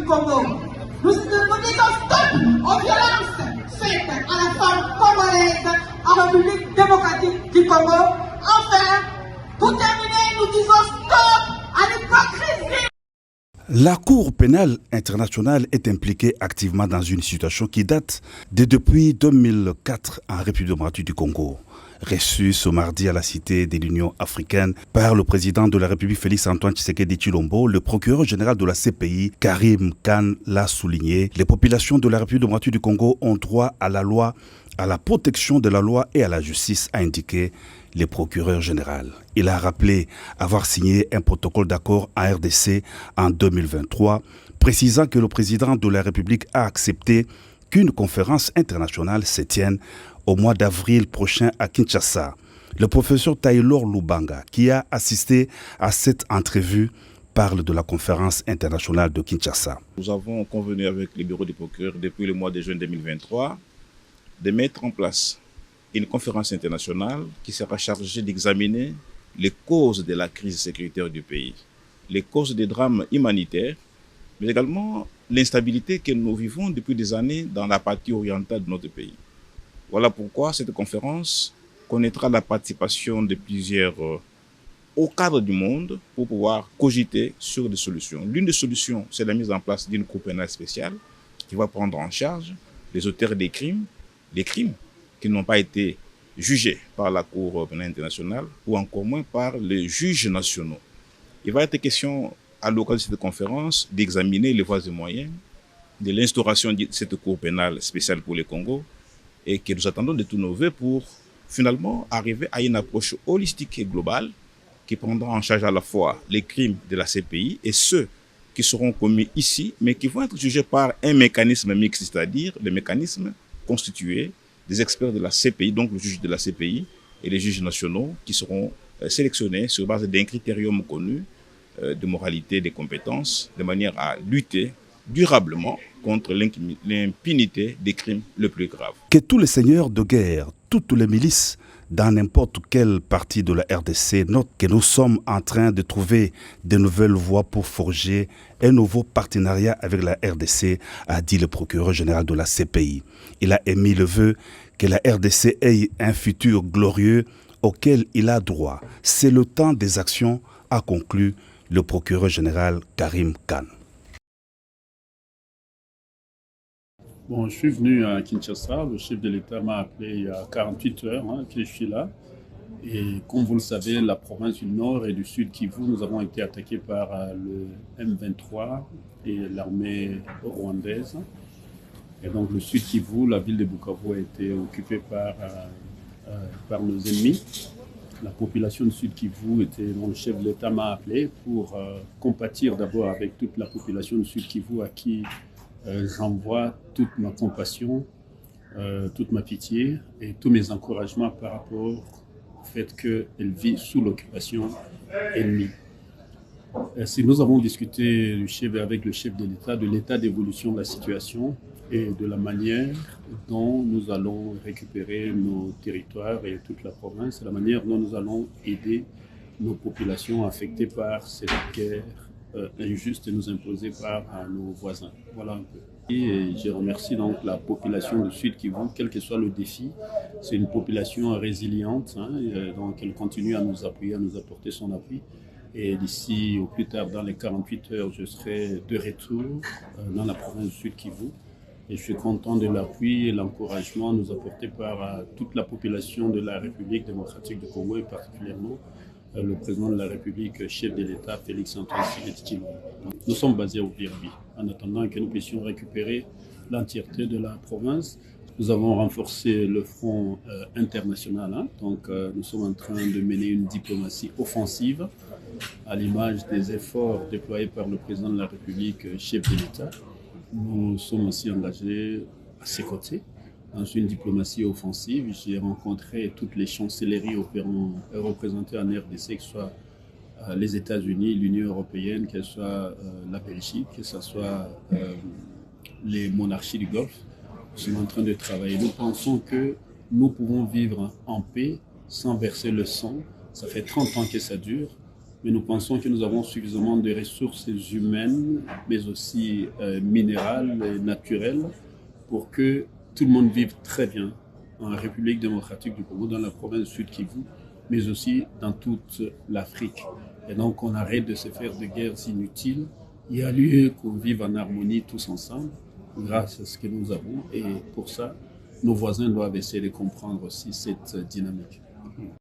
Congo. Nous disons stop aux violences faites à la femme congolaise en République démocratique du Congo. Enfin, pour terminer, nous disons stop à l'hypocrisie. La Cour pénale internationale est impliquée activement dans une situation qui date de depuis 2004 en République démocratique du Congo. Reçu ce mardi à la Cité de l'Union africaine par le président de la République Félix-Antoine Tshisekedi Tshilombo, le procureur général de la CPI, Karim Khan, l'a souligné. Les populations de la République démocratique du Congo ont droit à la loi, à la protection de la loi et à la justice, a indiqué le procureur général. Il a rappelé avoir signé un protocole d'accord en RDC en 2023, précisant que le président de la République a accepté qu'une conférence internationale se tienne au mois d'avril prochain à Kinshasa. Le professeur Taylor Lubanga, qui a assisté à cette entrevue, parle de la conférence internationale de Kinshasa. Nous avons convenu avec le bureau des procureurs depuis le mois de juin 2023 de mettre en place une conférence internationale qui sera chargée d'examiner les causes de la crise sécuritaire du pays, les causes des drames humanitaires, mais également l'instabilité que nous vivons depuis des années dans la partie orientale de notre pays. Voilà pourquoi cette conférence connaîtra la participation de plusieurs hauts cadres du monde pour pouvoir cogiter sur des solutions. L'une des solutions, c'est la mise en place d'une cour pénale spéciale qui va prendre en charge les auteurs des crimes, les crimes qui n'ont pas été jugés par la Cour pénale internationale ou encore moins par les juges nationaux. Il va être question à l'occasion de cette conférence d'examiner les voies et moyens de l'instauration de cette Cour pénale spéciale pour le Congo et que nous attendons de tous nos vœux pour finalement arriver à une approche holistique et globale qui prendra en charge à la fois les crimes de la CPI et ceux qui seront commis ici, mais qui vont être jugés par un mécanisme mixte, c'est-à-dire le mécanisme constitué des experts de la CPI, donc le juge de la CPI et les juges nationaux qui seront sélectionnés sur base d'un critérium connu de moralité, des compétences, de manière à lutter durablement contre l'impunité des crimes les plus graves. Que tous les seigneurs de guerre, toutes les milices dans n'importe quelle partie de la RDC notent que nous sommes en train de trouver de nouvelles voies pour forger un nouveau partenariat avec la RDC, a dit le procureur général de la CPI. Il a émis le vœu que la RDC ait un futur glorieux auquel il a droit. C'est le temps des actions, a conclu le procureur général Karim Khan. Bon, je suis venu à Kinshasa, le chef de l'État m'a appelé il y a 48 heures que je suis là. Et comme vous le savez, la province du Nord et du Sud Kivu, nous avons été attaqués par le M23 et l'armée rwandaise. Et donc le Sud Kivu, la ville de Bukavu a été occupée par nos ennemis. La population du Sud Kivu le chef de l'État m'a appelé pour compatir d'abord avec toute la population du Sud Kivu à qui j'envoie toute ma compassion, toute ma pitié et tous mes encouragements par rapport au fait qu'elle vit sous l'occupation ennemie. Si nous avons discuté avec le chef de l'État de l'état d'évolution de la situation et de la manière dont nous allons récupérer nos territoires et toute la province, la manière dont nous allons aider nos populations affectées par cette guerre injuste et nous imposée par nos voisins. Voilà un peu. Et je remercie donc la population du Sud Kivu, quel que soit le défi. C'est une population résiliente, donc elle continue à nous appuyer, à nous apporter son appui. Et d'ici au plus tard, dans les 48 heures, je serai de retour dans la province du Sud Kivu. Et je suis content de l'appui et l'encouragement nous apporté par toute la population de la République démocratique du Congo et particulièrement le président de la République, chef de l'État, Félix-Antoine Tshisekedi Tshilombo. Nous sommes basés au Birbi en attendant que nous puissions récupérer l'entièreté de la province. Nous avons renforcé le front international, donc nous sommes en train de mener une diplomatie offensive à l'image des efforts déployés par le président de la République, chef de l'État. Nous sommes aussi engagés à ses côtés dans une diplomatie offensive. J'ai rencontré toutes les chancelleries représentées en RDC, que ce soit les États-Unis, l'Union européenne, que ce soit la Belgique, que ce soit les monarchies du Golfe. Nous sommes en train de travailler. Nous pensons que nous pouvons vivre en paix sans verser le sang. Ça fait 30 ans que ça dure. mais nous pensons que nous avons suffisamment de ressources humaines, mais aussi minérales et naturelles, pour que tout le monde vive très bien en République démocratique du Congo, dans la province Sud Kivu, mais aussi dans toute l'Afrique. Et donc on arrête de se faire de guerres inutiles. Il y a lieu qu'on vive en harmonie tous ensemble, grâce à ce que nous avons. Et pour ça, nos voisins doivent essayer de comprendre aussi cette dynamique.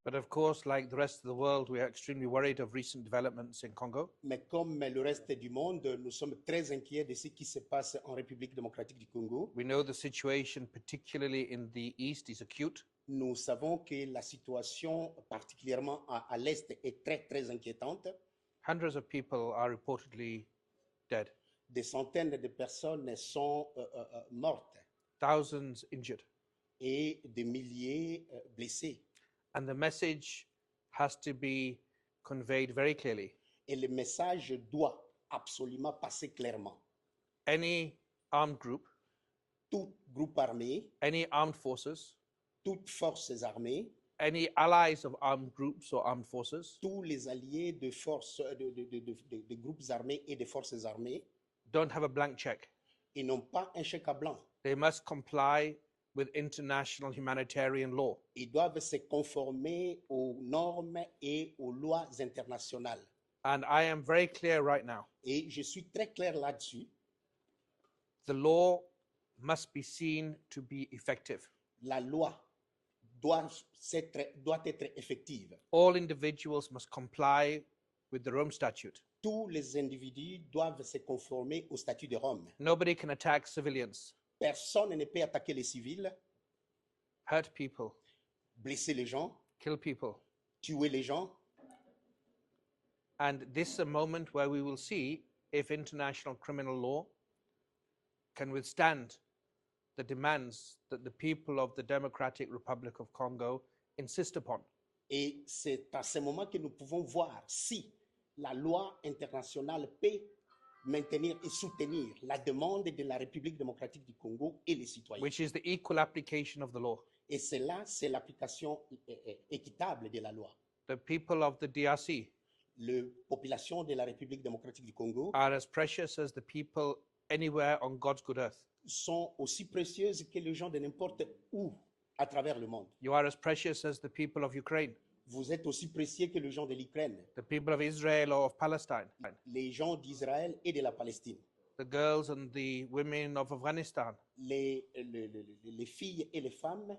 But of course, like the rest of the world, we are extremely worried of recent developments in Congo. Mais comme le reste du monde, nous sommes très inquiets de ce qui se passe en République démocratique du Congo. We know the situation, particularly in the east, is acute. Nous savons que la situation, particulièrement à l'Est, est très, très inquiétante. Hundreds of people are reportedly dead, Des centaines de personnes sont mortes thousands injured. et des milliers blessés. And the message has to be conveyed very clearly. Et le message doit absolument passer clairement. Any armed group, Tout groupe armé, any armed forces, toutes forces armées, any allies of armed groups or armed forces tous les alliés de forces, de groupes armés et de forces armées, don't have a blank check. ils n'ont pas un chèque à blanc. They must comply with international humanitarian law. Ils doivent se conformer aux normes et aux lois internationales. And I am very clear right now. Et je suis très clair là-dessus. The law must be seen to be effective. La loi doit être effective. All individuals must comply with the Rome Statute. Tous les individus doivent se conformer au statut de Rome. Nobody can attack civilians, Personne ne peut attaquer les civils, hurt people, blesser les gens, kill people. tuer les gens. And this is a moment where we will see if international criminal law can withstand the demands that the people of the Democratic Republic of Congo insist upon. Et c'est à ce moment que nous pouvons voir si la loi internationale peut maintenir et soutenir la demande de la République démocratique du Congo et les citoyens. Which is the equal application of the law. Et cela, c'est l'application équitable de la loi. The people of the DRC La population de la République démocratique du Congo are as precious as the people anywhere on God's good earth. sont aussi précieuses que les gens de n'importe où à travers le monde. You are as precious as the people of Ukraine, Vous êtes aussi précieux que les gens de l'Ukraine, the people of Israel or of Palestine, les gens d'Israël et de la Palestine, the girls and the women of Afghanistan. les filles et les femmes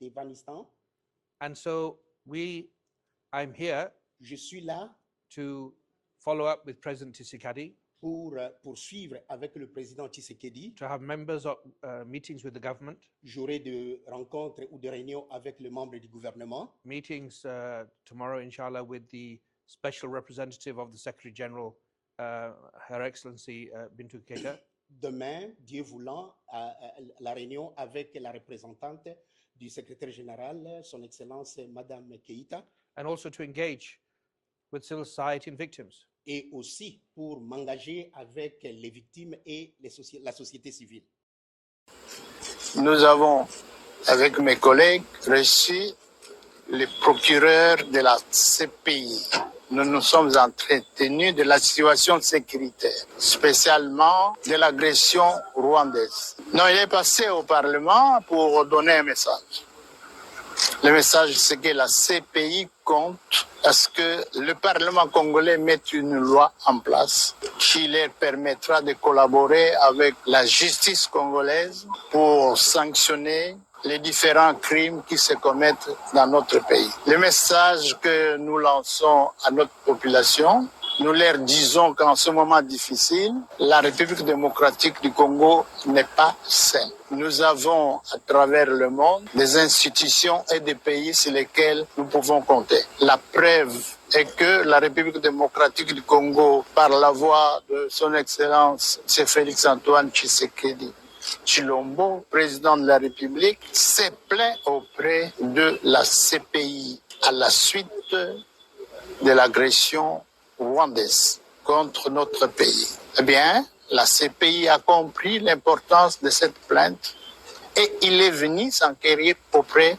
d'Afghanistan. And so I'm here Je suis là to follow up with President Tshisekedi, pour poursuivre avec le président Tshisekedi. to have members of meetings with the government, J'aurai des rencontres ou des réunions avec les membres du gouvernement. meetings tomorrow, inshallah, with the special representative of the Secretary General, Her Excellency Bintou Keita, Demain, Dieu voulant, la réunion avec la représentante du secrétaire général, son Excellence Madame Keita, and also to engage with civil society and victims. et aussi pour m'engager avec les victimes et la société civile. Nous avons, avec mes collègues, reçu le procureur de la CPI. Nous nous sommes entretenus de la situation sécuritaire, spécialement de l'agression rwandaise. Non, il est passé au Parlement pour donner un message. Le message, c'est que la CPI compte à ce que le Parlement congolais mette une loi en place qui leur permettra de collaborer avec la justice congolaise pour sanctionner les différents crimes qui se commettent dans notre pays. Le message que nous lançons à notre population, nous leur disons qu'en ce moment difficile, la République démocratique du Congo n'est pas saine. Nous avons à travers le monde des institutions et des pays sur lesquels nous pouvons compter. La preuve est que la République démocratique du Congo, par la voix de son Excellence, c'est Félix Antoine Tshisekedi Tshilombo, président de la République, s'est plaint auprès de la CPI à la suite de l'agression rwandaise contre notre pays. Eh bien, la CPI a compris l'importance de cette plainte et il est venu s'enquérir auprès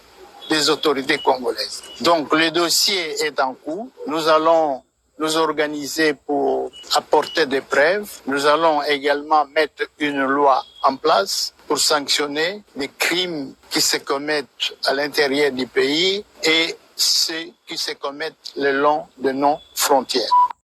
des autorités congolaises. Donc, le dossier est en cours. Nous allons nous organiser pour apporter des preuves. Nous allons également mettre une loi en place pour sanctionner les crimes qui se commettent à l'intérieur du pays et ceux qui se commettent le long de nos frontières.